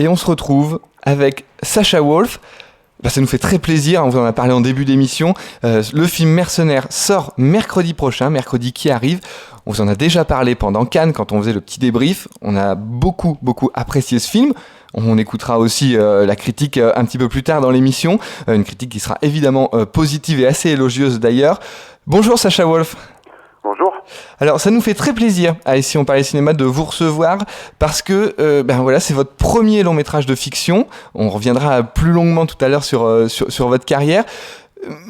Et on se retrouve avec Sacha Wolf. Ça nous fait très plaisir, on vous en a parlé en début d'émission. Le film Mercenaires sort mercredi prochain, mercredi qui arrive. On vous en a déjà parlé pendant Cannes quand on faisait le petit débrief. On a beaucoup apprécié ce film. On écoutera aussi la critique un petit peu plus tard dans l'émission. Une critique qui sera évidemment positive et assez élogieuse d'ailleurs. Bonjour Sacha Wolf. Bonjour. Alors ça nous fait très plaisir à Ici on parlait cinéma de vous recevoir parce que c'est votre premier long métrage de fiction. On reviendra plus longuement tout à l'heure sur votre carrière.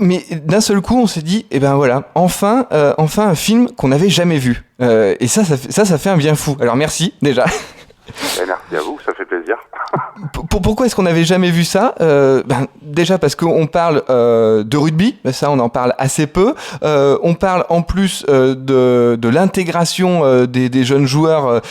Mais d'un seul coup on s'est dit enfin un film qu'on n'avait jamais vu. Et ça fait un bien fou. Alors merci déjà. Merci à vous, ça fait plaisir. Pourquoi est-ce qu'on n'avait jamais vu ça ? Déjà parce qu'on parle de rugby, ça on en parle assez peu. On parle en plus de l'intégration des jeunes joueurs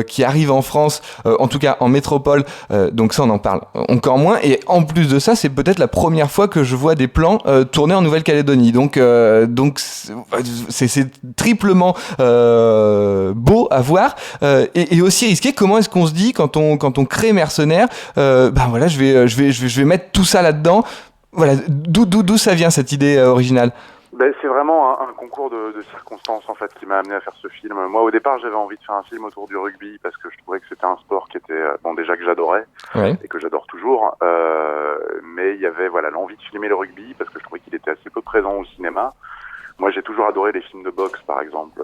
qui arrivent en France, en tout cas en métropole. Donc ça on en parle encore moins. Et en plus de ça, c'est peut-être la première fois que je vois des plans tournés en Nouvelle-Calédonie. Donc c'est triplement beau à voir et aussi risqué. Comment est-ce qu'on se dit quand on crée Mercenaires, je vais mettre tout ça là-dedans. Voilà, d'où ça vient cette idée originale ? C'est vraiment un concours de circonstances en fait qui m'a amené à faire ce film. Moi au départ j'avais envie de faire un film autour du rugby parce que je trouvais que c'était un sport qui était déjà que j'adorais et que j'adore toujours, mais il y avait l'envie de filmer le rugby parce que je trouvais qu'il était assez peu présent au cinéma. Moi j'ai toujours adoré les films de boxe, par exemple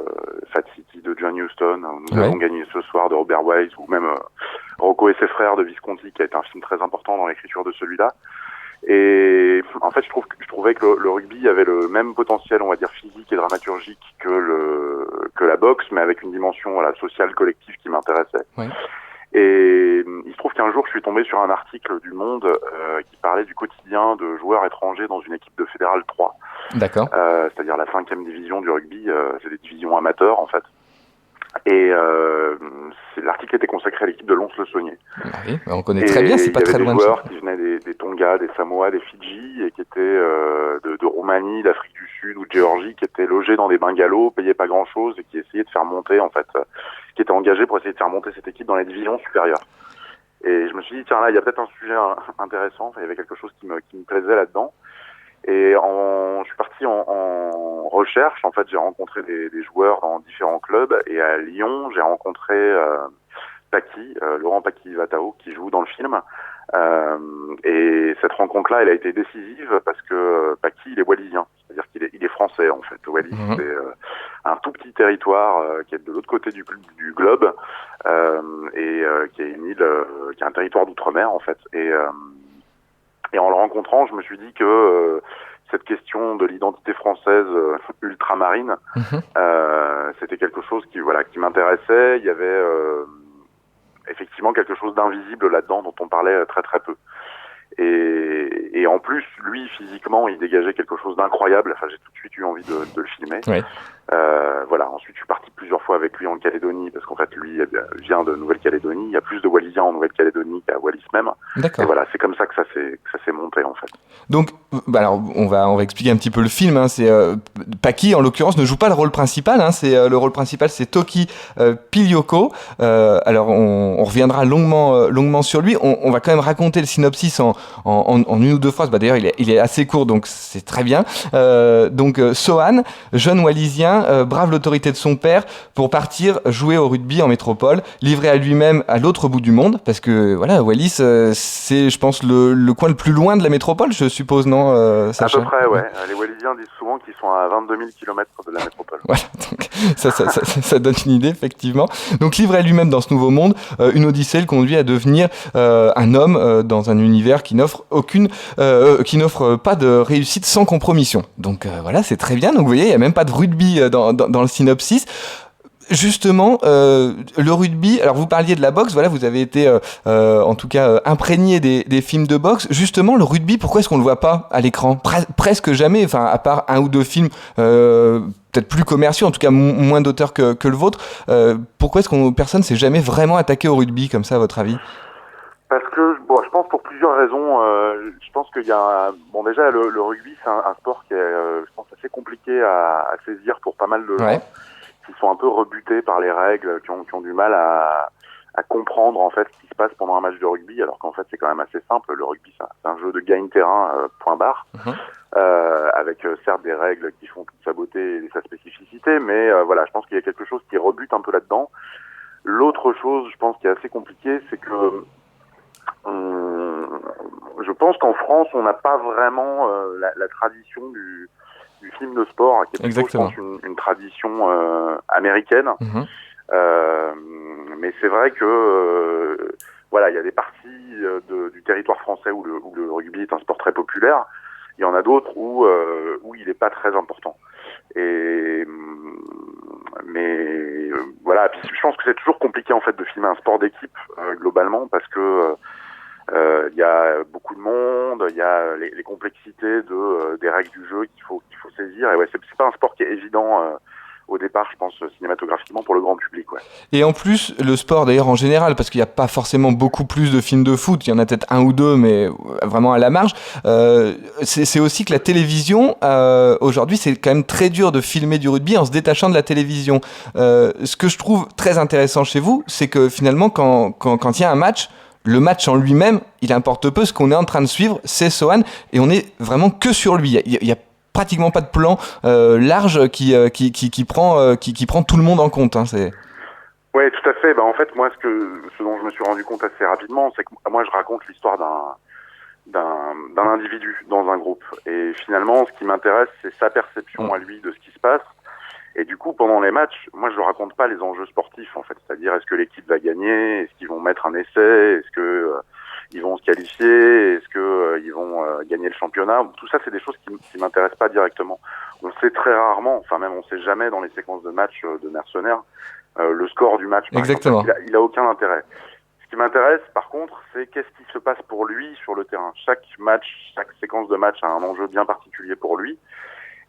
Fat City de John Huston, Nous avons gagné ce soir de Robert Wise, ou même Rocco et ses frères de Visconti, qui a été un film très important dans l'écriture de celui-là. Et en fait je trouvais que le rugby avait le même potentiel, on va dire physique et dramaturgique que la boxe, mais avec une dimension sociale, collective qui m'intéressait. Oui. Et il se trouve qu'un jour je suis tombé sur un article du Monde qui parlait du quotidien de joueurs étrangers dans une équipe de Fédéral 3. D'accord. C'est-à-dire la 5e division du rugby, c'est des divisions amateurs en fait. Et l'article était consacré à l'équipe de Lons-le-Saunier. Ah oui, on connaît très bien, c'est pas très loin de chez nous. Il y avait des joueurs qui venaient des Tonga, des Samoa, des Fidji, et qui étaient de Roumanie, d'Afrique du Sud ou de Géorgie, qui étaient logés dans des bungalows, payaient pas grand-chose, et qui essayaient de faire monter, en fait, qui étaient engagés pour essayer de faire monter cette équipe dans les divisions supérieures. Et je me suis dit, tiens là, il y a peut-être un sujet intéressant, enfin, il y avait quelque chose qui me plaisait là-dedans. Et je suis parti en recherche. En fait, j'ai rencontré des joueurs dans différents clubs. Et à Lyon, j'ai rencontré Laurent Paki-Vatao, qui joue dans le film. Et cette rencontre-là, elle a été décisive parce que Paki, il est wallisien. C'est-à-dire qu'il est français, en fait. Wallis, c'est un tout petit territoire qui est de l'autre côté du globe et qui est une île, qui est un territoire d'outre-mer, en fait. Et en le rencontrant, je me suis dit que cette question de l'identité française ultramarine, c'était quelque chose qui m'intéressait. Il y avait effectivement quelque chose d'invisible là-dedans dont on parlait très très peu. Et en plus, lui, physiquement, il dégageait quelque chose d'incroyable. Enfin, j'ai tout de suite eu envie de le filmer. Oui. Ensuite, je suis parti plusieurs fois avec lui en Calédonie, parce qu'en fait, lui vient de Nouvelle-Calédonie. Il y a plus de Wallisiens en Nouvelle-Calédonie qu'à Wallis même. D'accord. Et c'est comme ça que ça s'est monté, en fait. Donc, alors, on va expliquer un petit peu le film. C'est Paki, en l'occurrence, ne joue pas le rôle principal. Le rôle principal, c'est Toki Pilioko. Alors, on reviendra longuement sur lui. On va quand même raconter le synopsis en une ou deux phrases. D'ailleurs, il est assez court, donc c'est très bien. Donc, Sohan, jeune Wallisien, brave l'autorité de son père pour partir jouer au rugby en métropole, livré à lui-même à l'autre bout du monde, parce que Wallis, c'est, je pense, le coin le plus loin de la métropole, je suppose, non, Sacha ? À peu près, ouais. Les Wallisiens disent souvent qu'ils sont à 22 000 km de la métropole. Voilà, donc ça donne une idée, effectivement. Donc, livré à lui-même dans ce nouveau monde, une odyssée le conduit à devenir un homme dans un univers qui n'offre pas de réussite sans compromission. Donc c'est très bien. Donc vous voyez, il n'y a même pas de rugby dans le synopsis. Justement, le rugby, alors vous parliez de la boxe, vous avez été en tout cas imprégné des films de boxe. Justement, le rugby, pourquoi est-ce qu'on le voit pas à l'écran ? Presque jamais, enfin à part un ou deux films peut-être plus commerciaux, en tout cas moins d'auteurs que le vôtre. Pourquoi est-ce que personne s'est jamais vraiment attaqué au rugby comme ça, à votre avis ? Parce que, je pense pour plusieurs raisons. Je pense qu'il y a déjà le rugby, c'est un sport qui est, je pense, assez compliqué à saisir pour pas mal de gens qui sont un peu rebutés par les règles, qui ont du mal à à comprendre en fait ce qui se passe pendant un match de rugby, alors qu'en fait c'est quand même assez simple. Le rugby c'est un jeu de gagne-terrain, point barre, avec certes des règles qui font toute sa beauté et sa spécificité, mais voilà, je pense qu'il y a quelque chose qui rebute un peu là-dedans. L'autre chose, je pense, qui est assez compliquée, c'est que je pense qu'en France, on n'a pas vraiment la tradition du film de sport, qui est plutôt, je pense, une tradition américaine. Mais c'est vrai que voilà, il y a des parties du territoire français où le rugby est un sport très populaire. Il y en a d'autres où il n'est pas très important. Mais voilà, puis je pense que c'est toujours compliqué en fait de filmer un sport d'équipe globalement, parce que il y a beaucoup de monde, il y a les complexités des règles du jeu qu'il faut saisir. Et ouais, c'est pas un sport qui est évident au départ, je pense, cinématographiquement pour le grand public. Ouais. Et en plus, le sport d'ailleurs en général, parce qu'il n'y a pas forcément beaucoup plus de films de foot, il y en a peut-être un ou deux, mais vraiment à la marge, c'est aussi que la télévision, aujourd'hui, c'est quand même très dur de filmer du rugby en se détachant de la télévision. Ce que je trouve très intéressant chez vous, c'est que finalement, quand il y a un match, le match en lui-même, il importe peu. Ce qu'on est en train de suivre, c'est Sohan, et on est vraiment que sur lui. Il y a pratiquement pas de plan large qui prend tout le monde en compte. Ouais, tout à fait. En fait, moi, ce dont je me suis rendu compte assez rapidement, c'est que moi, je raconte l'histoire d'un individu dans un groupe. Et finalement, ce qui m'intéresse, c'est sa perception à lui de ce qui se passe. Et du coup, pendant les matchs, moi, je ne raconte pas les enjeux sportifs, en fait. C'est-à-dire, est-ce que l'équipe va gagner? Est-ce qu'ils vont mettre un essai? Est-ce que ils vont se qualifier? Est-ce que ils vont gagner le championnat? Tout ça, c'est des choses qui m'intéressent pas directement. On sait très rarement, enfin même on sait jamais dans les séquences de matchs de mercenaires, le score du match. Exactement. Exemple, il a aucun intérêt. Ce qui m'intéresse, par contre, c'est qu'est-ce qui se passe pour lui sur le terrain. Chaque match, chaque séquence de match a un enjeu bien particulier pour lui.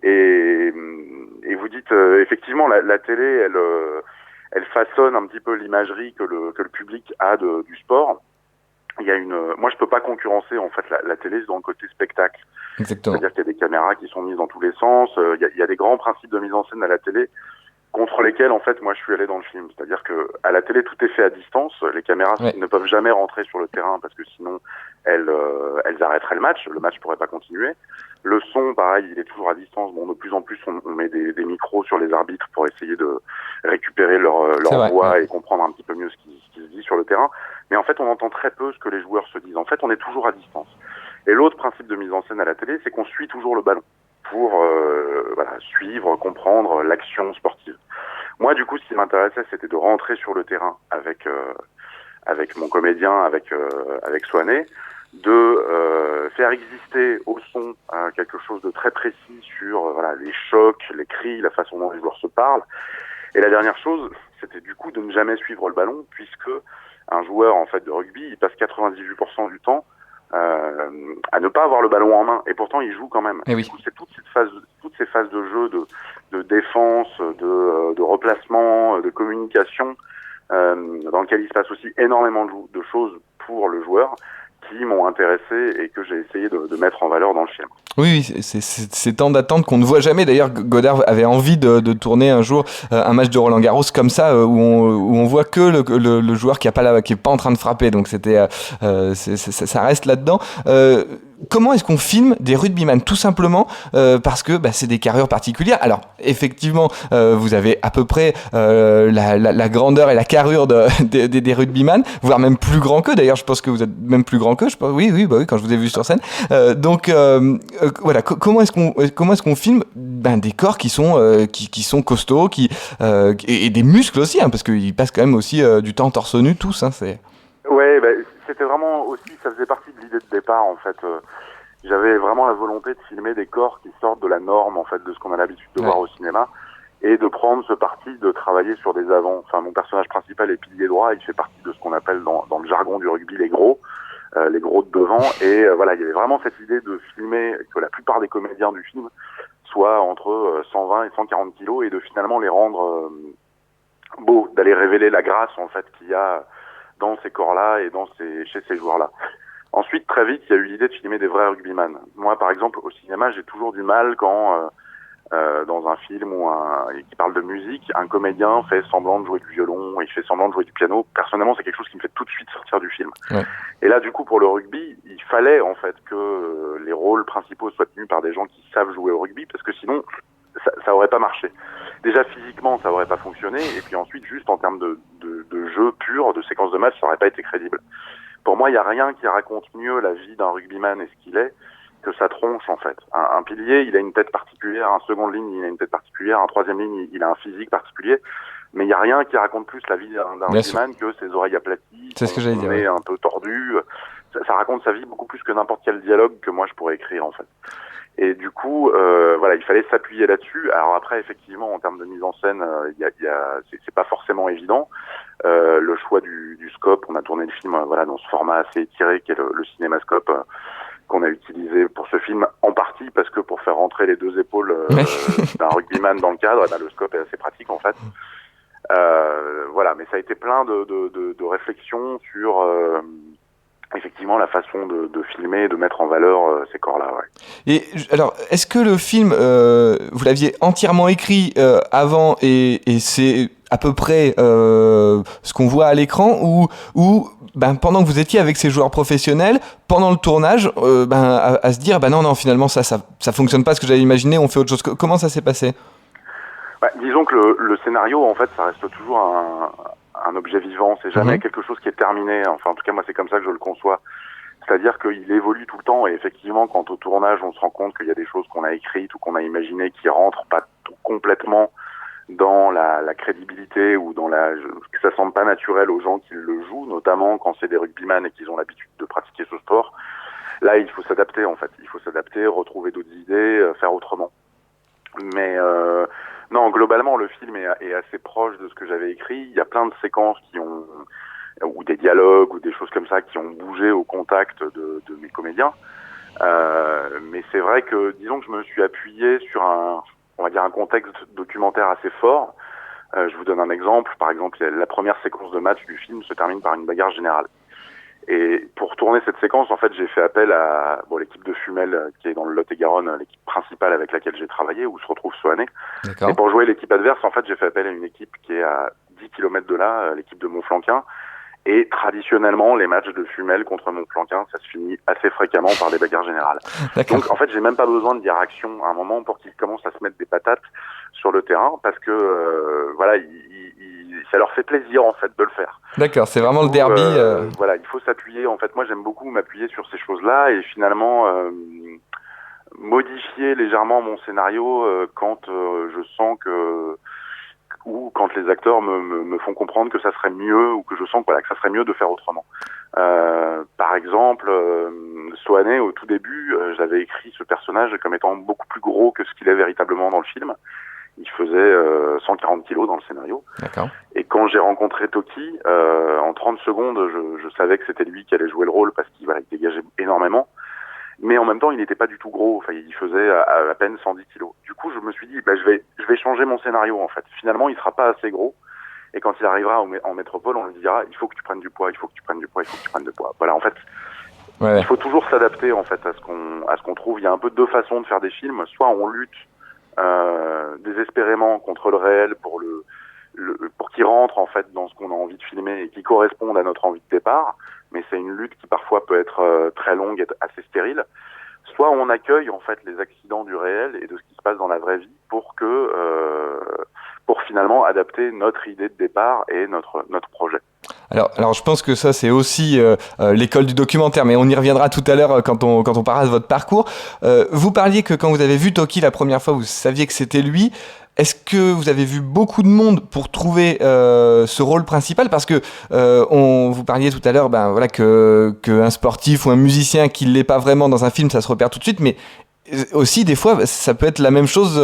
Et vous dites effectivement, la télé, elle façonne un petit peu l'imagerie que le public a du sport. Il y a moi je peux pas concurrencer en fait la télé dans le côté spectacle. Exactement. C'est-à-dire qu'il y a des caméras qui sont mises dans tous les sens. Il y a des grands principes de mise en scène à la télé contre lesquels en fait moi je suis allé dans le film. C'est-à-dire que à la télé tout est fait à distance. Les caméras ne peuvent jamais rentrer sur le terrain parce que sinon elles arrêteraient le match. Le match pourrait pas continuer. Le son, pareil, il est toujours à distance. Bon, de plus en plus, on met des micros sur les arbitres pour essayer de récupérer leur voix et comprendre un petit peu mieux ce qui se dit sur le terrain. Mais en fait, on entend très peu ce que les joueurs se disent. En fait, on est toujours à distance. Et l'autre principe de mise en scène à la télé, c'est qu'on suit toujours le ballon pour suivre, comprendre l'action sportive. Moi, du coup, ce qui m'intéressait, c'était de rentrer sur le terrain avec mon comédien, avec Sohané, de faire exister au son quelque chose de très précis sur les chocs, les cris, la façon dont les joueurs se parlent. Et la dernière chose, c'était du coup de ne jamais suivre le ballon, puisque un joueur en fait de rugby, il passe 98% du temps à ne pas avoir le ballon en main, et pourtant il joue quand même. Et oui. Du coup, c'est toutes ces phases de jeu, de défense, de replacement, de communication, dans lequel il se passe aussi énormément de choses pour le joueur, qui m'ont intéressé et que j'ai essayé de mettre en valeur dans le film. Oui, c'est tant d'attentes qu'on ne voit jamais. D'ailleurs, Godard avait envie de tourner un jour un match de Roland-Garros comme ça, où on voit que le joueur qui est pas en train de frapper. Donc ça reste là-dedans. Comment est-ce qu'on filme des rugbyman? Tout simplement parce que c'est des carrures particulières. Alors effectivement, vous avez à peu près la grandeur et la carrure des rugbyman, voire même plus grand qu'eux. D'ailleurs, je pense que vous êtes même plus grand qu'eux. Je pense, oui, quand je vous ai vu sur scène. Voilà, comment est-ce qu'on filme des corps qui sont costauds, et des muscles aussi, parce qu'ils passent quand même aussi du temps torse nu tous. Ouais, c'était vraiment aussi, ça faisait partie de l'idée de départ en fait. J'avais vraiment la volonté de filmer des corps qui sortent de la norme en fait, de ce qu'on a l'habitude de voir au cinéma, et de prendre ce parti de travailler sur des avants. Enfin, mon personnage principal est pilier droit, il fait partie de ce qu'on appelle dans le jargon du rugby les gros de devant, et il y avait vraiment cette idée de filmer que la plupart des comédiens du film soient entre 120 et 140 kilos, et de finalement les rendre beaux, d'aller révéler la grâce en fait qu'il y a dans ces corps-là et chez ces joueurs-là. Ensuite, très vite, il y a eu l'idée de filmer des vrais rugbyman. Moi, par exemple, au cinéma, j'ai toujours du mal quand dans un film et qui parle de musique, un comédien fait semblant de jouer du violon, il fait semblant de jouer du piano. Personnellement, c'est quelque chose qui me fait tout de suite sortir du film. Ouais. Et là, du coup, pour le rugby, il fallait en fait que les rôles principaux soient tenus par des gens qui savent jouer au rugby, parce que sinon, ça aurait pas marché. Déjà physiquement, ça aurait pas fonctionné, et puis ensuite, juste en termes de jeu pur, de séquence de match, ça aurait pas été crédible. Pour moi, il y a rien qui raconte mieux la vie d'un rugbyman et ce qu'il est que sa tronche, en fait. Un pilier, il a une tête particulière, un second ligne, il a une tête particulière, un troisième ligne, il a un physique particulier, mais il y a rien qui raconte plus la vie d'un rugbyman que ses oreilles aplaties, c'est ce que j'allais dire, nez un peu tordu. Ça raconte sa vie beaucoup plus que n'importe quel dialogue que moi je pourrais écrire, en fait. Et du coup, voilà, il fallait s'appuyer là-dessus. Alors après, effectivement, en termes de mise en scène, c'est pas forcément évident. Le choix du scope, on a tourné le film, voilà, dans ce format assez étiré qu'est le cinémascope, qu'on a utilisé pour ce film, en partie parce que pour faire rentrer les deux épaules d'un rugbyman dans le cadre, le scope est assez pratique, en fait. Voilà, mais ça a été plein de réflexions sur effectivement la façon de filmer, de mettre en valeur ces corps-là. Ouais. Et alors, est-ce que le film, vous l'aviez entièrement écrit avant et c'est à peu près ce qu'on voit à l'écran, ou pendant que vous étiez avec ces joueurs professionnels, pendant le tournage, à se dire non, finalement ça fonctionne pas ce que j'avais imaginé, on fait autre chose. Comment ça s'est passé? Disons que le scénario, en fait, ça reste toujours un objet vivant, c'est jamais quelque chose qui est terminé. Enfin, en tout cas, moi, c'est comme ça que je le conçois. C'est-à-dire qu'il évolue tout le temps, et effectivement, quand au tournage, on se rend compte qu'il y a des choses qu'on a écrites ou qu'on a imaginées qui rentrent pas complètement dans la crédibilité ou que ça semble pas naturel aux gens qui le jouent, notamment quand c'est des rugbyman et qu'ils ont l'habitude de pratiquer ce sport. Là, il faut s'adapter, en fait. Il faut s'adapter, retrouver d'autres idées, faire autrement. Mais non, globalement, le film est assez proche de ce que j'avais écrit. Il y a plein de séquences ou des dialogues ou des choses comme ça qui ont bougé au contact de mes comédiens. Mais c'est vrai que, disons que je me suis appuyé sur on va dire un contexte documentaire assez fort. Je vous donne un exemple. Par exemple, la première séquence de match du film se termine par une bagarre générale. Et pour tourner cette séquence, en fait, j'ai fait appel à l'équipe de Fumel qui est dans le Lot-et-Garonne, l'équipe principale avec laquelle j'ai travaillé, où se retrouve Soané. Et pour jouer l'équipe adverse, en fait, j'ai fait appel à une équipe qui est à 10 km de là, l'équipe de Montflanquin. Et traditionnellement, les matchs de Fumel contre Montflanquin, ça se finit assez fréquemment par des bagarres générales. Donc, en fait, j'ai même pas besoin de dire action à un moment pour qu'ils commencent à se mettre des patates sur le terrain, parce que voilà, ça leur fait plaisir, en fait, de le faire. D'accord, c'est vraiment le derby. Voilà, il faut s'appuyer. En fait, moi, j'aime beaucoup m'appuyer sur ces choses-là et finalement modifier légèrement mon scénario quand je sens ou quand les acteurs me font comprendre que ça serait mieux, ou que je sens que ça serait mieux de faire autrement. Par exemple, Soané, au tout début, j'avais écrit ce personnage comme étant beaucoup plus gros que ce qu'il est véritablement dans le film. Il faisait 140 kilos dans le scénario. D'accord. Et quand j'ai rencontré Toki, en 30 secondes, je savais que c'était lui qui allait jouer le rôle parce qu'il dégageait énormément. Mais en même temps, il n'était pas du tout gros. Enfin, il faisait à peine 110 kilos. Du coup, je me suis dit, je vais changer mon scénario, en fait. Finalement, il sera pas assez gros. Et quand il arrivera en métropole, on lui dira, il faut que tu prennes du poids, il faut que tu prennes du poids, il faut que tu prennes du poids. Voilà, en fait, il faut toujours s'adapter, en fait, à ce qu'on trouve. Il y a un peu deux façons de faire des films. Soit on lutte désespérément contre le réel pour qu'il rentre, en fait, dans ce qu'on a envie de filmer et qui corresponde à notre envie de départ. Mais c'est une lutte qui parfois peut être très longue et assez stérile. Soit on accueille, en fait, les accidents du réel et de ce qui se passe dans la vraie vie pour finalement adapter notre idée de départ et notre projet. Alors je pense que ça c'est aussi l'école du documentaire, mais on y reviendra tout à l'heure quand on parlera de votre parcours. Vous parliez que quand vous avez vu Toki la première fois, vous saviez que c'était lui. Est-ce que vous avez vu beaucoup de monde pour trouver ce rôle principal? Parce que vous parliez tout à l'heure, qu'un sportif ou un musicien qui l'est pas vraiment dans un film, ça se repère tout de suite, mais aussi des fois ça peut être la même chose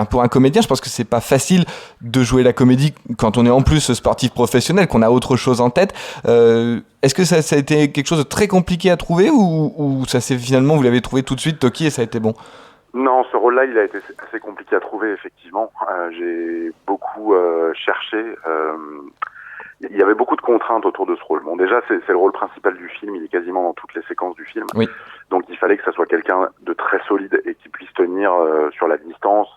pour un comédien. Je pense que c'est pas facile de jouer la comédie quand on est en plus sportif professionnel, qu'on a autre chose en tête. Est-ce que ça a été quelque chose de très compliqué à trouver ou ça c'est finalement vous l'avez trouvé tout de suite Toki et ça a été bon? Non, ce rôle-là, il a été assez compliqué à trouver, effectivement. J'ai beaucoup cherché. il y avait beaucoup de contraintes autour de ce rôle. Bon, déjà, c'est le rôle principal du film, il est quasiment dans toutes les séquences du film. Oui. Donc il fallait que ça soit quelqu'un de très solide et qui puisse tenir sur la distance,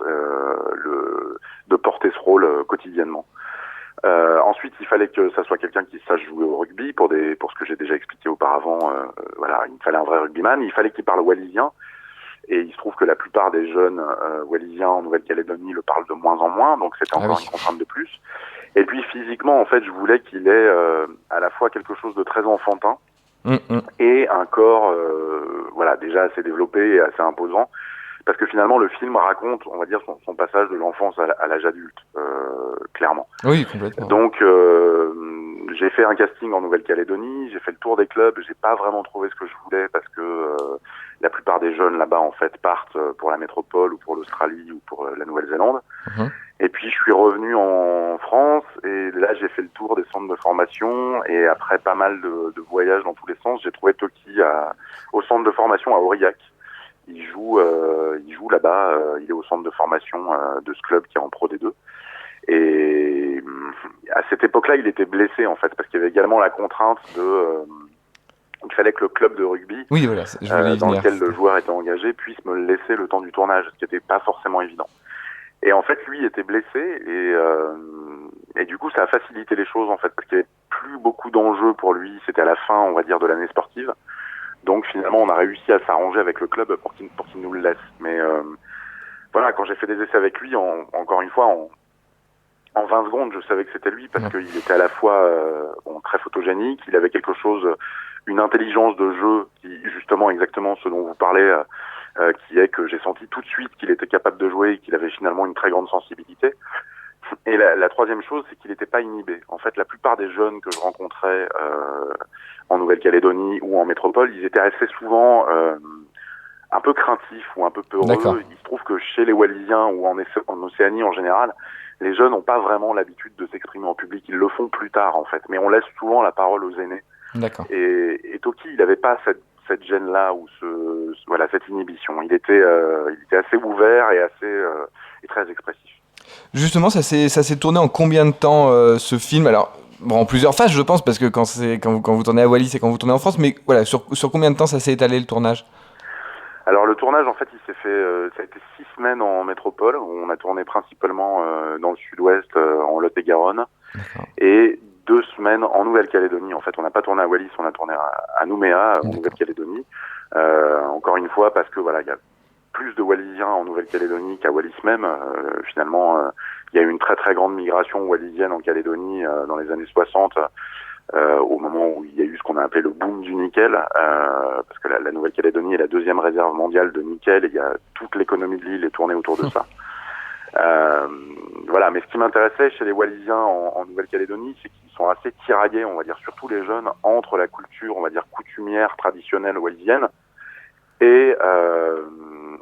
de porter ce rôle quotidiennement. Ensuite, il fallait que ça soit quelqu'un qui sache jouer au rugby pour ce que j'ai déjà expliqué auparavant. Voilà, il fallait un vrai rugbyman. Il fallait qu'il parle wallisien. Et il se trouve que la plupart des jeunes wallisiens en Nouvelle-Calédonie le parlent de moins en moins, donc c'était encore une contrainte de plus. Et puis physiquement, en fait, je voulais qu'il ait à la fois quelque chose de très enfantin et un corps, voilà, déjà assez développé et assez imposant. Parce que finalement, le film raconte, on va dire, son passage de l'enfance à l'âge adulte, clairement. Oui, complètement. Donc, j'ai fait un casting en Nouvelle-Calédonie, j'ai fait le tour des clubs, j'ai pas vraiment trouvé ce que je voulais parce que la plupart des jeunes là-bas, en fait, partent pour la métropole ou pour l'Australie ou pour la Nouvelle-Zélande. Et puis, je suis revenu en France et là, j'ai fait le tour des centres de formation et après pas mal de voyages dans tous les sens, j'ai trouvé Toki au centre de formation à Aurillac. Il joue là-bas, il est au centre de formation de ce club qui est en Pro D2. Et à cette époque-là, il était blessé en fait, parce qu'il y avait également la contrainte il fallait que le club de rugby dans lequel le joueur était engagé puisse me le laisser le temps du tournage, ce qui n'était pas forcément évident. Et en fait, lui était blessé et du coup, ça a facilité les choses en fait, parce qu'il n'y avait plus beaucoup d'enjeux pour lui. C'était à la fin, on va dire, de l'année sportive. Donc finalement, on a réussi à s'arranger avec le club pour qu'il nous le laisse. Mais voilà, quand j'ai fait des essais avec lui, encore une fois, en 20 secondes, je savais que c'était lui parce qu'il était à la fois très photogénique, il avait quelque chose, une intelligence de jeu qui, justement, exactement ce dont vous parlez, qui est que j'ai senti tout de suite qu'il était capable de jouer et qu'il avait finalement une très grande sensibilité. Et la troisième chose, c'est qu'il n'était pas inhibé. En fait, la plupart des jeunes que je rencontrais en Nouvelle-Calédonie ou en métropole, ils étaient assez souvent un peu craintifs ou un peu peureux. D'accord. Il se trouve que chez les Wallisiens ou en Océanie en général, les jeunes n'ont pas vraiment l'habitude de s'exprimer en public. Ils le font plus tard, en fait. Mais on laisse souvent la parole aux aînés. D'accord. Et Toki, il n'avait pas cette gêne-là ou cette inhibition. Il était assez ouvert et et très expressif. Justement, ça s'est tourné en combien de temps ce film? Alors, bon, en plusieurs phases, je pense, parce que quand vous tournez à Wallis et quand vous tournez en France, mais voilà, sur combien de temps ça s'est étalé le tournage? Alors le tournage, en fait, il s'est fait, ça a été 6 semaines en métropole, où on a tourné principalement dans le sud-ouest, en Lot-et-Garonne, et 2 semaines en Nouvelle-Calédonie. En fait, on n'a pas tourné à Wallis, on a tourné à Nouméa, en Nouvelle-Calédonie. Encore une fois, parce que voilà, il y a plus de Wallisiens en Nouvelle-Calédonie qu'à Wallis même. Finalement, il y a eu une très très grande migration wallisienne en Calédonie dans les années 60. Au moment où il y a eu ce qu'on a appelé le boom du nickel, parce que la Nouvelle-Calédonie est la deuxième réserve mondiale de nickel et il y a toute l'économie de l'île est tournée autour de ça. Voilà, mais ce qui m'intéressait chez les Wallisiens en Nouvelle-Calédonie, c'est qu'ils sont assez tiraillés, on va dire, surtout les jeunes, entre la culture, on va dire, coutumière, traditionnelle wallisienne et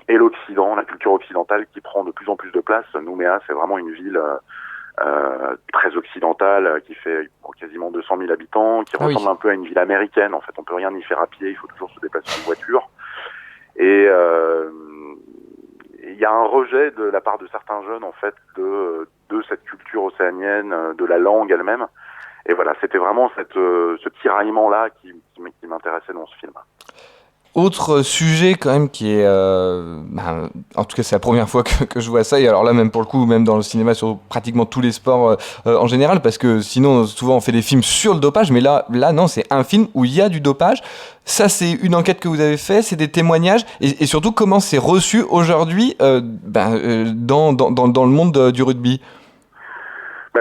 l'Occident, la culture occidentale qui prend de plus en plus de place. Nouméa, c'est vraiment une ville très occidentale, qui fait quasiment 200 000 habitants, qui ressemble un peu à une ville américaine. En fait, on peut rien y faire à pied, il faut toujours se déplacer en voiture. Et il y a un rejet de la part de certains jeunes, en fait, de cette culture océanienne, de la langue elle-même. Et voilà, c'était vraiment ce tiraillement-là qui m'intéressait dans ce film. Autre sujet quand même qui est, en tout cas c'est la première fois que je vois ça, et alors là même pour le coup, même dans le cinéma sur pratiquement tous les sports en général, parce que sinon souvent on fait des films sur le dopage, mais là non, c'est un film où il y a du dopage. Ça c'est une enquête que vous avez fait, c'est des témoignages, et surtout comment c'est reçu aujourd'hui dans le monde du rugby.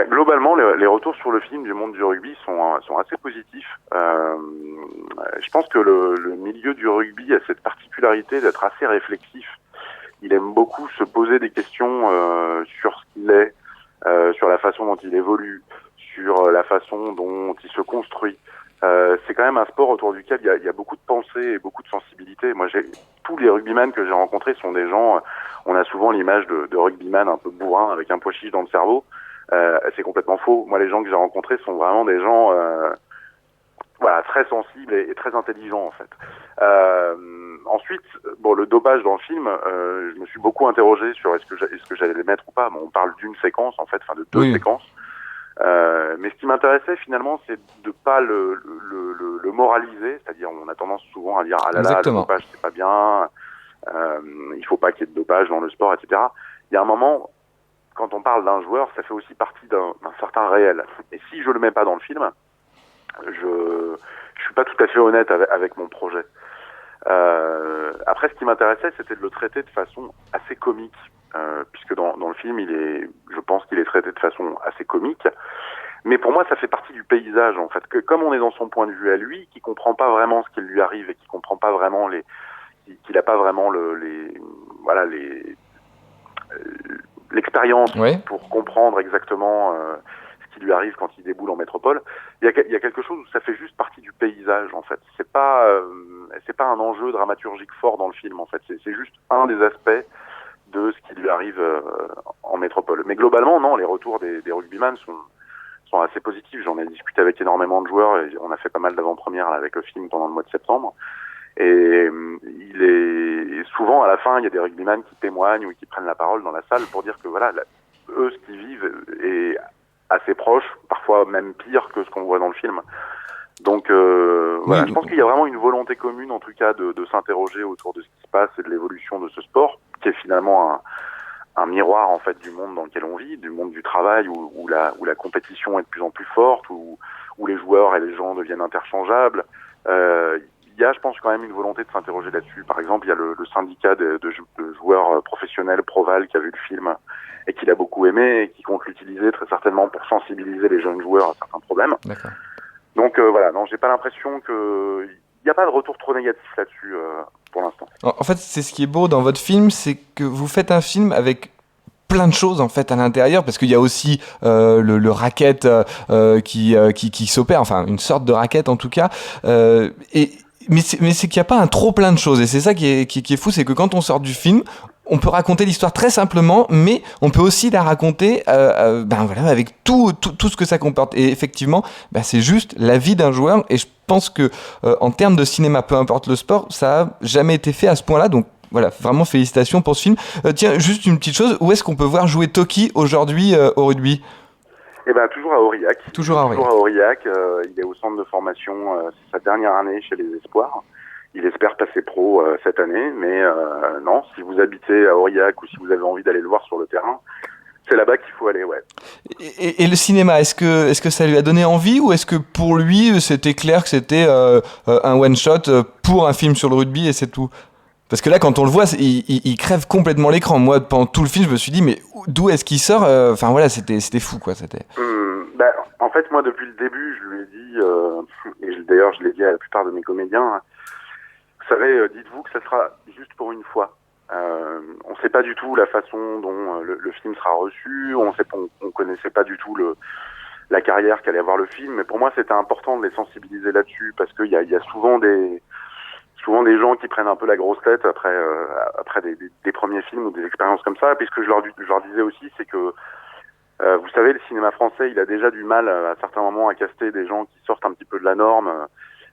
Globalement, les retours sur le film du monde du rugby sont assez positifs. Je pense que le milieu du rugby a cette particularité d'être assez réflexif. Il aime beaucoup se poser des questions sur ce qu'il est, sur la façon dont il évolue, sur la façon dont il se construit. C'est quand même un sport autour duquel il y a beaucoup de pensée et beaucoup de sensibilité. Moi, tous les rugbyman que j'ai rencontrés sont des gens. On a souvent l'image de rugbyman un peu bourrin avec un pois chiche dans le cerveau. C'est complètement faux. Moi, les gens que j'ai rencontrés sont vraiment des gens très sensibles et très intelligents, en fait. Ensuite, le dopage dans le film, je me suis beaucoup interrogé sur est-ce que j'allais les mettre ou pas. Bon, on parle d'une séquence, en fait, de deux séquences. Mais ce qui m'intéressait finalement, c'est de pas le moraliser, c'est-à-dire on a tendance souvent à dire ah là là, le dopage c'est pas bien, il faut pas qu'il y ait de dopage dans le sport, etc. Il y a un moment, quand on parle d'un joueur, ça fait aussi partie d'un certain réel. Et si je le mets pas dans le film, je suis pas tout à fait honnête avec mon projet. Après, ce qui m'intéressait, c'était de le traiter de façon assez comique, puisque dans le film, je pense qu'il est traité de façon assez comique. Mais pour moi, ça fait partie du paysage, en fait. Que comme on est dans son point de vue à lui, qui comprend pas vraiment ce qui lui arrive et qui comprend pas vraiment qu'il a pas vraiment l'expérience pour comprendre exactement ce qui lui arrive quand il déboule en métropole. Il y a quelque chose où ça fait juste partie du paysage, en fait. C'est pas un enjeu dramaturgique fort dans le film, en fait. C'est juste un des aspects de ce qui lui arrive en métropole. Mais globalement, non, les retours des rugbyman sont assez positifs. J'en ai discuté avec énormément de joueurs et on a fait pas mal d'avant-premières avec le film pendant le mois de septembre. Et souvent à la fin, il y a des rugbyman qui témoignent ou qui prennent la parole dans la salle pour dire que voilà, eux, ce qu'ils vivent est assez proche, parfois même pire que ce qu'on voit dans le film. Donc voilà, je pense qu'il y a vraiment une volonté commune, en tout cas, de s'interroger autour de ce qui se passe et de l'évolution de ce sport, qui est finalement un miroir en fait du monde dans lequel on vit, du monde du travail où la compétition est de plus en plus forte, où les joueurs et les gens deviennent interchangeables. Il y a, je pense, quand même une volonté de s'interroger là-dessus. Par exemple, il y a le syndicat de joueurs professionnels Proval qui a vu le film et qui l'a beaucoup aimé et qui compte l'utiliser très certainement pour sensibiliser les jeunes joueurs à certains problèmes. D'accord. Donc voilà, non, j'ai pas l'impression il n'y a pas de retour trop négatif là-dessus pour l'instant. En fait, c'est ce qui est beau dans votre film, c'est que vous faites un film avec plein de choses en fait à l'intérieur, parce qu'il y a aussi le racket qui s'opère, enfin une sorte de racket en tout cas, mais c'est qu'il n'y a pas un trop plein de choses, et c'est ça qui est fou, c'est que quand on sort du film, on peut raconter l'histoire très simplement, mais on peut aussi la raconter avec tout ce que ça comporte. Et effectivement, c'est juste la vie d'un joueur. Et je pense que en termes de cinéma, peu importe le sport, ça n'a jamais été fait à ce point-là. Donc voilà, vraiment félicitations pour ce film. Tiens, juste une petite chose, où est-ce qu'on peut voir jouer Toki aujourd'hui au rugby ? Eh ben, toujours à Aurillac. Toujours à Aurillac. Il est au centre de formation, c'est sa dernière année chez les Espoirs. Il espère passer pro cette année, mais non, si vous habitez à Aurillac ou si vous avez envie d'aller le voir sur le terrain, c'est là-bas qu'il faut aller, ouais. Et le cinéma, est-ce que ça lui a donné envie, ou est-ce que pour lui, c'était clair que c'était un one-shot pour un film sur le rugby et c'est tout ? Parce que là, quand on le voit, il crève complètement l'écran. Moi, pendant tout le film, je me suis dit, mais d'où est-ce qu'il sort ? Enfin voilà, c'était fou, quoi. En fait, moi, depuis le début, je lui ai dit, et d'ailleurs, je l'ai dit à la plupart de mes comédiens, vous savez, dites-vous que ça sera juste pour une fois. On ne sait pas du tout la façon dont le film sera reçu. On connaissait pas du tout la carrière qu'allait avoir le film. Mais pour moi, c'était important de les sensibiliser là-dessus, parce qu'il y a souvent des gens qui prennent un peu la grosse tête après des premiers films ou des expériences comme ça. Puisque je leur disais aussi, c'est que vous savez, le cinéma français, il a déjà du mal à certains moments à caster des gens qui sortent un petit peu de la norme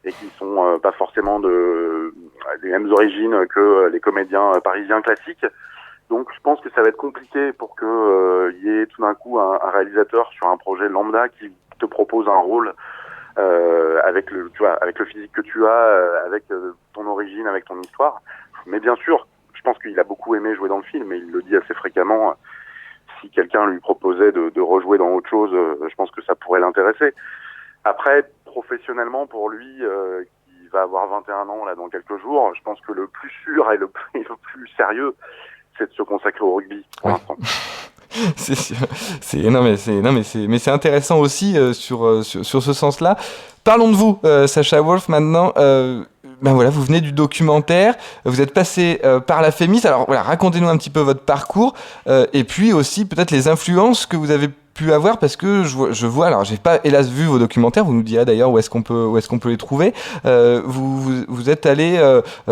et qui sont pas forcément des mêmes origines que les comédiens parisiens classiques. Donc je pense que ça va être compliqué pour que y ait tout d'un coup un réalisateur sur un projet lambda qui te propose un rôle avec le physique que tu as, avec ton origine, avec ton histoire. Mais bien sûr, je pense qu'il a beaucoup aimé jouer dans le film, et il le dit assez fréquemment. Si quelqu'un lui proposait de rejouer dans autre chose, je pense que ça pourrait l'intéresser. Après, professionnellement, pour lui, qui va avoir 21 ans là dans quelques jours, je pense que le plus sûr et le plus sérieux, c'est de se consacrer au rugby pour l'instant. C'est sûr. Mais c'est intéressant aussi sur ce sens-là. Parlons de vous, Sacha Wolf, maintenant. Voilà, vous venez du documentaire, vous êtes passé par la Fémis. Alors voilà, racontez-nous un petit peu votre parcours et puis aussi peut-être les influences que vous avez pu avoir, parce que je vois, alors j'ai pas hélas vu vos documentaires, vous nous direz d'ailleurs où est-ce qu'on peut les trouver. Vous êtes allé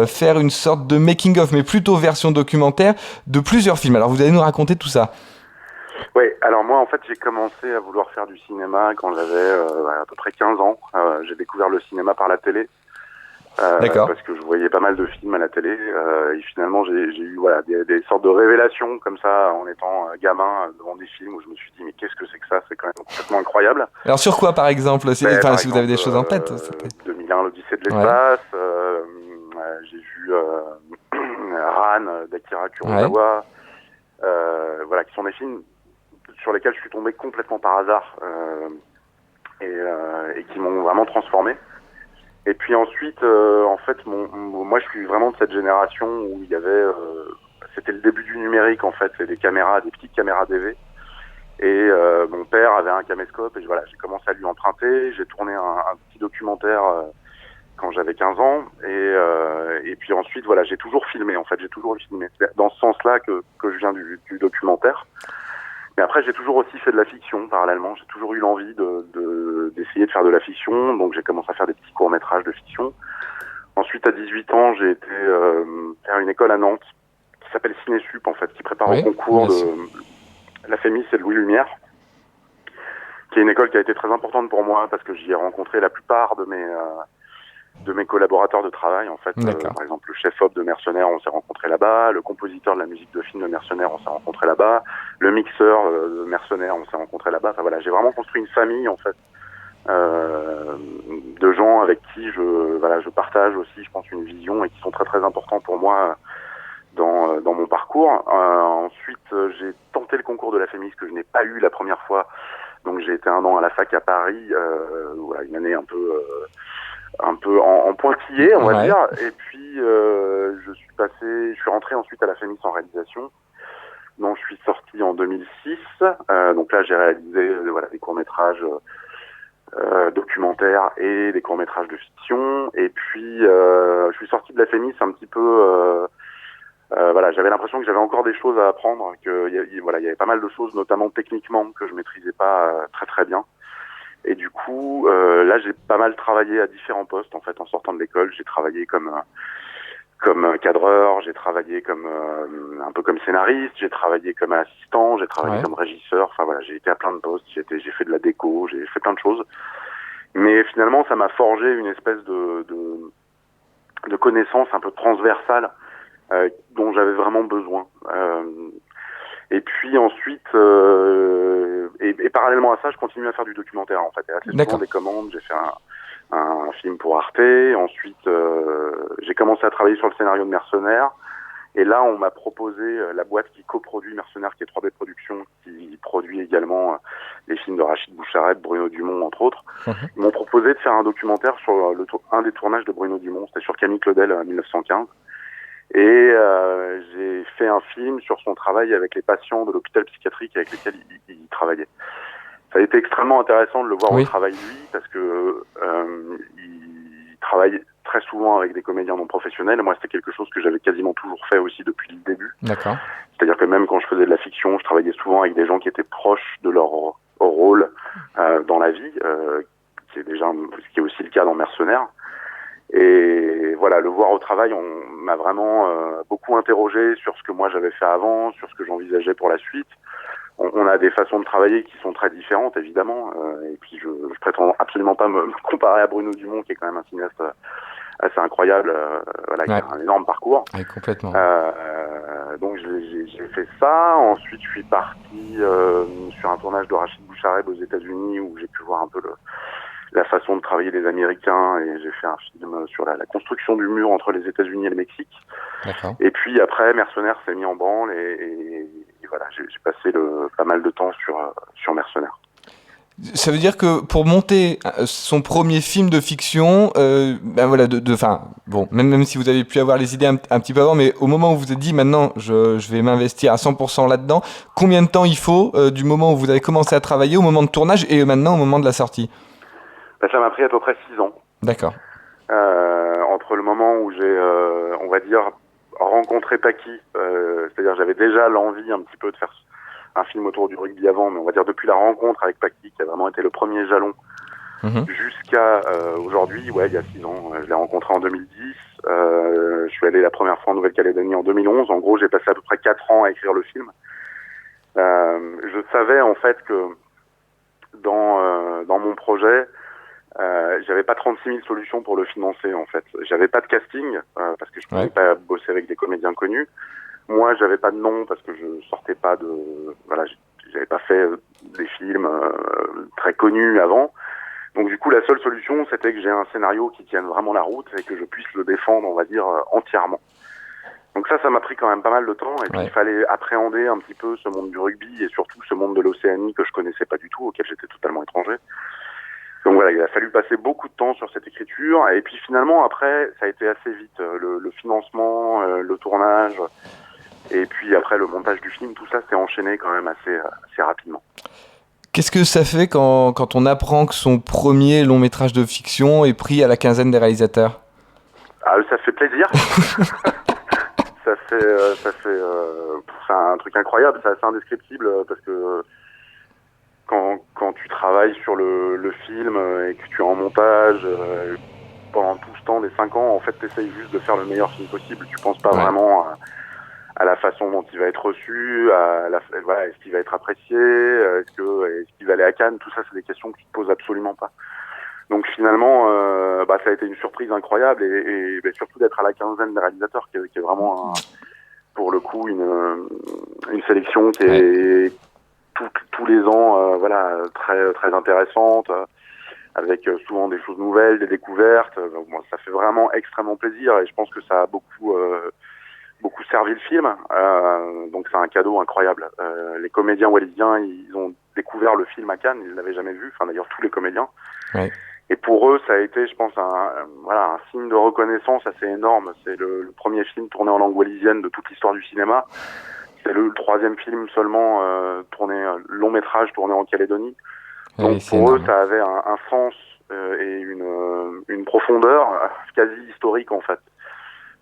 faire une sorte de making of, mais plutôt version documentaire, de plusieurs films. Alors vous allez nous raconter tout ça. Oui, alors moi en fait j'ai commencé à vouloir faire du cinéma quand j'avais à peu près 15 ans. J'ai découvert le cinéma par la télé. D'accord. parce que je voyais pas mal de films à la télé, et finalement j'ai eu voilà des sortes de révélations comme ça en étant gamin devant des films où je me suis dit mais qu'est-ce que c'est que ça, c'est quand même complètement incroyable. Alors sur quoi par exemple? Enfin, Par si vous avez exemple des choses en tête. Ça 2001 l'Odyssée de Ouais. l'espace, j'ai vu Ran d'Akira Ouais. Kurosawa, voilà, qui sont des films sur lesquels je suis tombé complètement par hasard, et qui m'ont vraiment transformé. Et puis ensuite, en fait, moi je suis vraiment de cette génération où il y avait, c'était le début du numérique en fait, c'est des caméras, des petites caméras DV. Et mon père avait un caméscope et voilà, j'ai commencé à lui emprunter. J'ai tourné un petit documentaire quand j'avais 15 ans, et puis ensuite voilà, j'ai toujours filmé en fait, j'ai toujours filmé. C'est dans ce sens-là que je viens du documentaire. Mais après, j'ai toujours aussi fait de la fiction parallèlement. J'ai toujours eu l'envie d'essayer de faire de la fiction, donc j'ai commencé à faire des petits courts-métrages de fiction. Ensuite, à 18 ans, j'ai été faire une école à Nantes qui s'appelle Cinésup, en fait, qui prépare au Oui, concours bien sûr. de la FEMIS et de Louis Lumière, qui est une école qui a été très importante pour moi parce que j'y ai rencontré la plupart de mes collaborateurs de travail. En fait, D'accord. par exemple, le chef-op de Mercenaires, on s'est rencontré là-bas. Le compositeur de la musique de film de Mercenaires, on s'est rencontré là-bas. Le mixeur de Mercenaires, on s'est rencontré là-bas. Enfin voilà, j'ai vraiment construit une famille en fait, de gens avec qui je partage aussi, je pense, une vision et qui sont très très importants pour moi dans mon parcours. Ensuite, j'ai tenté le concours de la FEMIS que je n'ai pas eu la première fois. Donc j'ai été 1 an à la fac à Paris, voilà, une année un peu en pointillé, on va Ouais. dire. Et puis je suis rentré ensuite à la FEMIS en réalisation. Donc je suis sorti en 2006. Donc là j'ai réalisé voilà des courts-métrages documentaires et des courts-métrages de fiction. Et puis je suis sorti de la FEMIS un petit peu voilà, j'avais l'impression que j'avais encore des choses à apprendre, que voilà, il y avait pas mal de choses, notamment techniquement, que je maîtrisais pas très très bien. Et du coup, là, j'ai pas mal travaillé à différents postes en fait en sortant de l'école. J'ai travaillé comme cadreur, j'ai travaillé comme un peu comme scénariste, j'ai travaillé comme assistant, j'ai travaillé Ouais. comme régisseur. Enfin voilà, j'ai été à plein de postes. J'ai fait de la déco, j'ai fait plein de choses. Mais finalement, ça m'a forgé une espèce de connaissances un peu transversales dont j'avais vraiment besoin. Et puis ensuite, et parallèlement à ça, je continue à faire du documentaire en fait. Et assez souvent D'accord. des commandes. J'ai fait un film pour Arte. Ensuite, j'ai commencé à travailler sur le scénario de Mercenaires. Et là, on m'a proposé la boîte qui coproduit Mercenaires, qui est 3D Productions, qui produit également les films de Rachid Bouchareb, Bruno Dumont, entre autres. Mhm. Ils m'ont proposé de faire un documentaire sur un des tournages de Bruno Dumont. C'était sur Camille Claudel, 1915. Et j'ai fait un film sur son travail avec les patients de l'hôpital psychiatrique avec lesquels il travaillait. Ça a été extrêmement intéressant de le voir au Oui. travail lui, parce que il travaille très souvent avec des comédiens non professionnels. Moi, c'était quelque chose que j'avais quasiment toujours fait aussi depuis le début. D'accord. C'est-à-dire que même quand je faisais de la fiction, je travaillais souvent avec des gens qui étaient proches de leur rôle dans la vie, qui est aussi le cas dans Mercenaires. Et voilà, le voir au travail, on m'a vraiment beaucoup interrogé sur ce que moi j'avais fait avant, sur ce que j'envisageais pour la suite. On a des façons de travailler qui sont très différentes, évidemment. Et puis je prétends absolument pas me comparer à Bruno Dumont, qui est quand même un cinéaste assez incroyable, voilà, qui Ouais. a un énorme parcours. Ouais, complètement. Donc j'ai fait ça. Ensuite, je suis parti sur un tournage de Rachid Bouchareb aux États-Unis, où j'ai pu voir un peu la façon de travailler des Américains, et j'ai fait un film sur la construction du mur entre les États-Unis et le Mexique. D'accord. Et puis après, Mercenaires s'est mis en branle, et voilà, j'ai passé pas mal de temps sur Mercenaires. Ça veut dire que pour monter son premier film de fiction, ben voilà, bon, même si vous avez pu avoir les idées un petit peu avant, mais au moment où vous vous êtes dit maintenant je vais m'investir à 100% là-dedans, combien de temps il faut du moment où vous avez commencé à travailler au moment de tournage et maintenant au moment de la sortie? Ben, ça m'a pris à peu près 6 ans. D'accord. Entre le moment où j'ai, on va dire, rencontré Paki, c'est-à-dire j'avais déjà l'envie un petit peu de faire un film autour du rugby avant, mais on va dire depuis la rencontre avec Paki, qui a vraiment été le premier jalon, jusqu'à aujourd'hui, ouais, il y a 6 ans. Je l'ai rencontré en 2010. Je suis allé la première fois en Nouvelle-Calédonie en 2011. En gros, j'ai passé à peu près 4 ans à écrire le film. Je savais en fait que dans mon projet, J'avais pas 36 000 solutions pour le financer en fait. J'avais pas de casting parce que je pouvais pas bosser avec des comédiens connus. Moi, j'avais pas de nom parce que je sortais pas de, voilà, j'avais pas fait des films très connus avant. Donc du coup, la seule solution, c'était que j'ai un scénario qui tienne vraiment la route et que je puisse le défendre, on va dire, entièrement. Donc ça m'a pris quand même pas mal de temps. Et puis il fallait appréhender un petit peu ce monde du rugby et surtout ce monde de l'Océanie que je connaissais pas du tout, auquel j'étais totalement étranger. Donc voilà, il a fallu passer beaucoup de temps sur cette écriture. Et puis finalement, après, ça a été assez vite. Le financement, le tournage, et puis après le montage du film, tout ça s'est enchaîné quand même assez rapidement. Qu'est-ce que ça fait quand on apprend que son premier long métrage de fiction est pris à la quinzaine des réalisateurs ? Ça fait plaisir. C'est un truc incroyable, c'est assez indescriptible parce que quand tu travailles sur le film et que tu es en montage pendant tout ce temps des 5 ans, en fait, tu essayes juste de faire le meilleur film possible. Tu penses pas vraiment à la façon dont il va être reçu, est-ce qu'il va être apprécié, est-ce qu'il va aller à Cannes, tout ça, c'est des questions que tu te poses absolument pas. Donc finalement, ça a été une surprise incroyable et surtout d'être à la quinzaine des réalisateurs, qui est vraiment pour le coup une sélection qui est tous les ans très très intéressante, avec souvent des choses nouvelles, des découvertes. Donc, moi, ça fait vraiment extrêmement plaisir et je pense que ça a beaucoup servi le film. Donc c'est un cadeau incroyable. Les comédiens wallisiens, ils ont découvert le film à Cannes, ils l'avaient jamais vu. Enfin d'ailleurs tous les comédiens. Ouais. Et pour eux, ça a été, je pense, un signe de reconnaissance assez énorme. C'est le premier film tourné en langue wallisienne de toute l'histoire du cinéma. C'est le 3e film seulement long métrage tourné en Calédonie. Donc pour eux, ça avait un sens et une profondeur quasi historique en fait.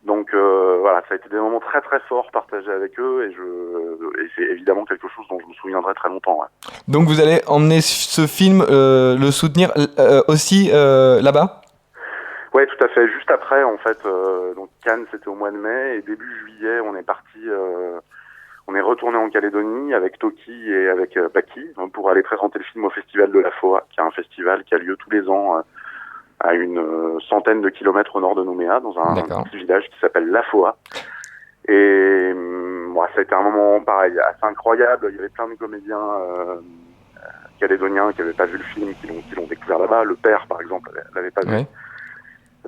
Donc ça a été des moments très très forts partagés avec eux et c'est évidemment quelque chose dont je me souviendrai très longtemps. Ouais. Donc vous allez emmener ce film, le soutenir aussi là-bas ? Ouais, tout à fait. Juste après, en fait, donc Cannes c'était au mois de mai et début juillet, on est parti, on est retourné en Calédonie avec Toki et avec Paki pour aller présenter le film au Festival de la Foa, qui est un festival qui a lieu tous les ans. À une centaine de kilomètres au nord de Nouméa, dans un petit village qui s'appelle La Foa. Et ça a été un moment pareil, assez incroyable. Il y avait plein de comédiens calédoniens qui n'avaient pas vu le film, qui l'ont découvert là-bas. Le père, par exemple, l'avait pas vu.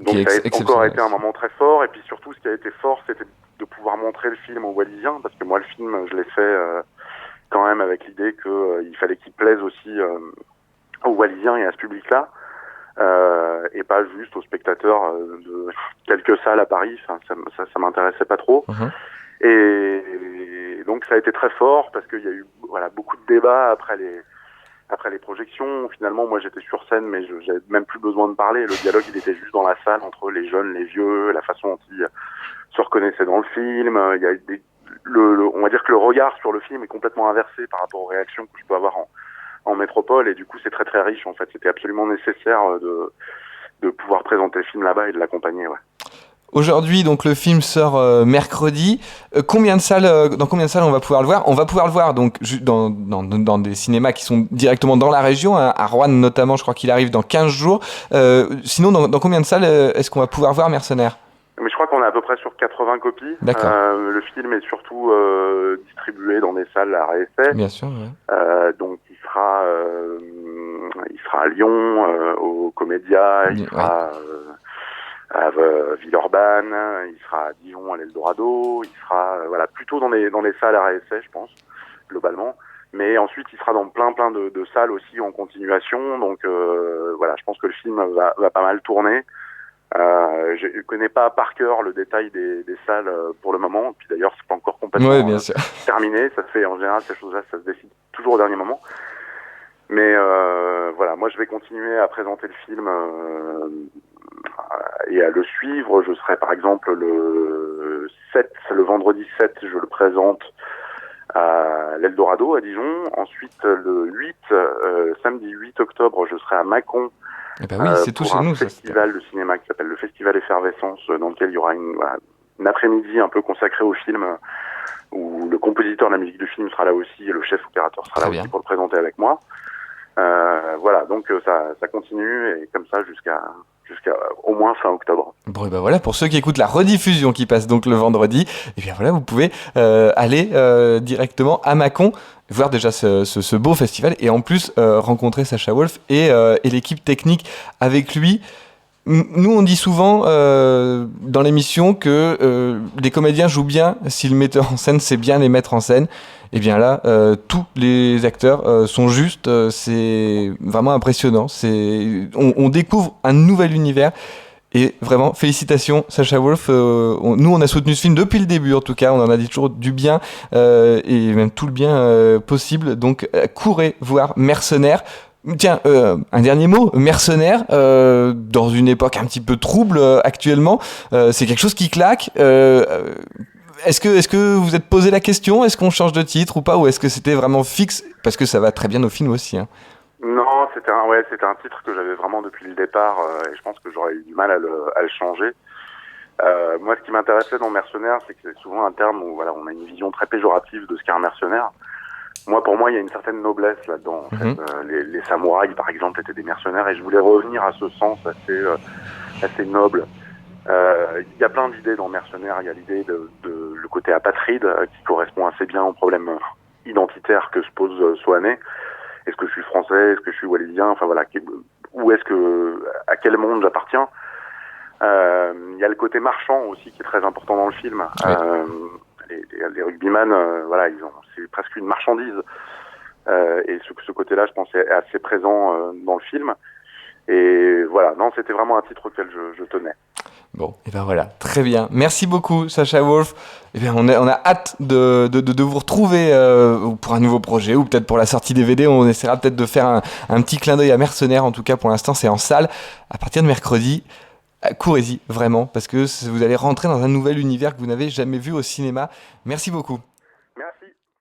Donc ça a encore été un moment très fort. Et puis surtout, ce qui a été fort, c'était de pouvoir montrer le film aux Wallisiens, parce que moi, le film, je l'ai fait quand même avec l'idée qu'il fallait qu'il plaise aussi aux Wallisiens et à ce public-là. Et pas juste aux spectateurs de quelques salles à Paris. Enfin, ça m'intéressait pas trop. Et donc ça a été très fort parce qu'il y a eu beaucoup de débats après les projections. Finalement, moi j'étais sur scène, mais j'avais même plus besoin de parler. Le dialogue, il était juste dans la salle entre les jeunes, les vieux, la façon dont ils se reconnaissaient dans le film. Il y a on va dire que le regard sur le film est complètement inversé par rapport aux réactions que je peux avoir en métropole, et du coup c'est très très riche en fait. C'était absolument nécessaire de pouvoir présenter le film là-bas et de l'accompagner. Ouais. Aujourd'hui, donc le film sort mercredi. Dans combien de salles on va pouvoir le voir ? On va pouvoir le voir donc dans des cinémas qui sont directement dans la région, à Roanne notamment. Je crois qu'il arrive dans 15 jours. Sinon, dans combien de salles est-ce qu'on va pouvoir voir Mercenaires ? Mais je crois qu'on est à peu près sur 80 copies. Le film est surtout distribué dans des salles à réessai. Bien sûr. Ouais. Donc il sera à Lyon, au Comédia, il sera à Villeurbanne, il sera à Dijon, à l'Eldorado, il sera plutôt dans les salles à réessai, je pense, globalement. Mais ensuite, il sera dans plein de salles aussi en continuation. Donc je pense que le film va pas mal tourner. Je connais pas par cœur le détail des salles pour le moment. Puis d'ailleurs, c'est pas encore complètement terminé. Ça se fait en général, ces choses-là, ça se décide toujours au dernier moment. Mais moi, je vais continuer à présenter le film et à le suivre. Je serai par exemple le vendredi 7, je le présente à l'Eldorado à Dijon. Ensuite, le 8, samedi 8 octobre, je serai à Mâcon. C'est tout chez nous. Un festival de cinéma qui s'appelle le Festival Effervescence, dans lequel il y aura une après-midi un peu consacré au film, où le compositeur de la musique du film sera là aussi et le chef opérateur sera là aussi pour le présenter avec moi. Voilà, donc ça continue et comme ça jusqu'à au moins fin octobre. Bon, et ben voilà, pour ceux qui écoutent la rediffusion qui passe donc le vendredi, et bien voilà, vous pouvez aller directement à Mâcon, voir déjà ce beau festival et en plus rencontrer Sacha Wolf et l'équipe technique avec lui. Nous, on dit souvent dans l'émission que les comédiens jouent bien si le metteur en scène sait bien les mettre en scène. Et bien là, tous les acteurs sont justes. C'est vraiment impressionnant. On découvre un nouvel univers. Et vraiment, félicitations, Sacha Wolf. Nous, on a soutenu ce film depuis le début, en tout cas. On en a dit toujours du bien et même tout le bien possible. Donc, courez voir Mercenaires. Tiens, un dernier mot, Mercenaires, dans une époque un petit peu trouble actuellement, c'est quelque chose qui claque. Est-ce que vous êtes posé la question, est-ce qu'on change de titre ou pas, ou est-ce que c'était vraiment fixe, parce que ça va très bien au film aussi, hein. Non, c'était un titre que j'avais vraiment depuis le départ et je pense que j'aurais eu du mal à le changer. Moi, ce qui m'intéressait dans Mercenaires, c'est que c'est souvent un terme où voilà, on a une vision très péjorative de ce qu'est un mercenaire. Pour moi, il y a une certaine noblesse là-dedans. En fait, les samouraïs, par exemple, étaient des mercenaires, et je voulais revenir à ce sens assez noble. Il y a plein d'idées dans Mercenaires. Il y a l'idée de le côté apatride qui correspond assez bien au problème identitaire que se pose Sohané. Est-ce que je suis français? Est-ce que je suis wallisien? Enfin voilà, à quel monde j'appartiens? Il y a le côté marchand aussi qui est très important dans le film. Oui. Les rugbyman, voilà, c'est presque une marchandise. Et ce côté-là, je pense, est assez présent dans le film. Et voilà, non, c'était vraiment un titre auquel je tenais. Bon, et ben voilà, très bien. Merci beaucoup, Sacha Wolf. Et bien, on a hâte de vous retrouver pour un nouveau projet ou peut-être pour la sortie DVD. On essaiera peut-être de faire un petit clin d'œil à Mercenaires. En tout cas, pour l'instant, c'est en salle à partir de mercredi. Courez-y, vraiment, parce que vous allez rentrer dans un nouvel univers que vous n'avez jamais vu au cinéma. Merci beaucoup.